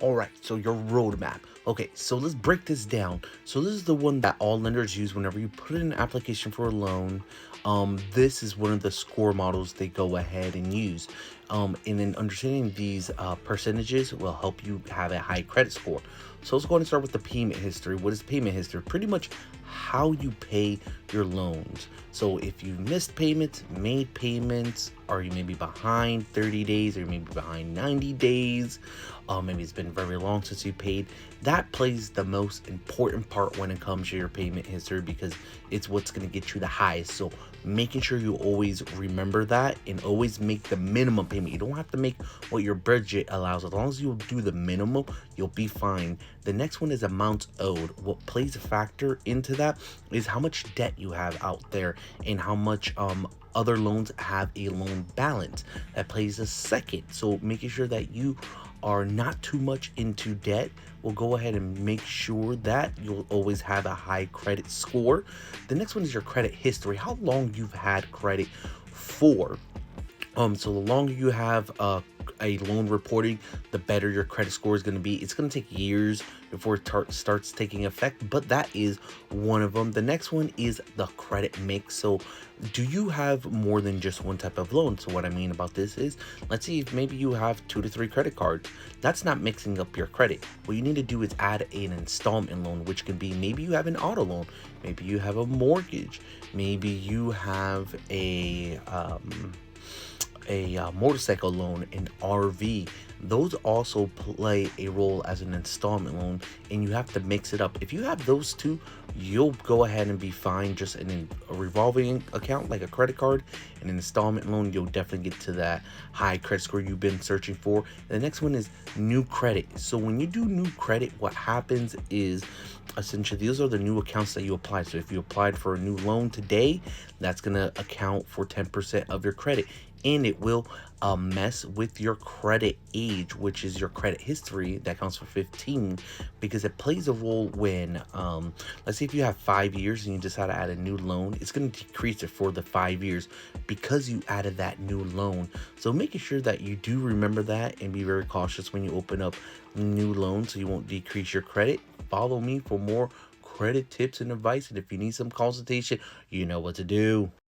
All right, so your roadmap. Okay, so let's break this down. So this is the one that all lenders use whenever you put in an application for a loan. This is one of the score models they go ahead and use. And then understanding these percentages will help you have a high credit score. So let's go ahead and start with the payment history. What is payment history? Pretty much how you pay your loans. So if you missed payments, made payments, or you may be behind 30 days, or you may be behind 90 days, maybe it's been very long since you paid, that plays the most important part when it comes to your payment history because it's what's going to get you the highest. So making sure you always remember that and always make the minimum payment. You don't have to make what your budget allows. As long as you do the minimum, you'll be fine. The next one is amounts owed. What plays a factor into that is how much debt you have out there and how much other loans have a loan balance. That plays a second. So making sure that you are not too much into debt will go ahead and make sure that you'll always have a high credit score. The next one is your credit history, how long you've had credit for. So the longer you have a loan reporting, the better your credit score is going to be. It's going to take years before it starts taking effect, but that is one of them. The next one is the credit mix. So do you have more than just one type of loan? So what I mean about this is, let's see if maybe you have 2 to 3 credit cards. That's not mixing up your credit. What you need to do is add an installment loan, which can be maybe you have an auto loan, maybe you have a mortgage, maybe you have a motorcycle loan, an RV. Those also play a role as an installment loan, and you have to mix it up. If you have those two, you'll go ahead and be fine. Just in a revolving account like a credit card and an installment loan, you'll definitely get to that high credit score you've been searching for. And the next one is new credit. So when you do new credit, what happens is essentially these are the new accounts that you apply. So if you applied for a new loan today, that's going to account for 10% of your credit, and it will mess with your credit age, which is your credit history. That counts for 15 because it plays a role when let's say if you have 5 years and you decide to add a new loan, it's going to decrease it for the 5 years because you added that new loan. So making sure that you do remember that and be very cautious when you open up new loans so you won't decrease your credit. Follow me for more credit tips and advice, and if you need some consultation, you know what to do.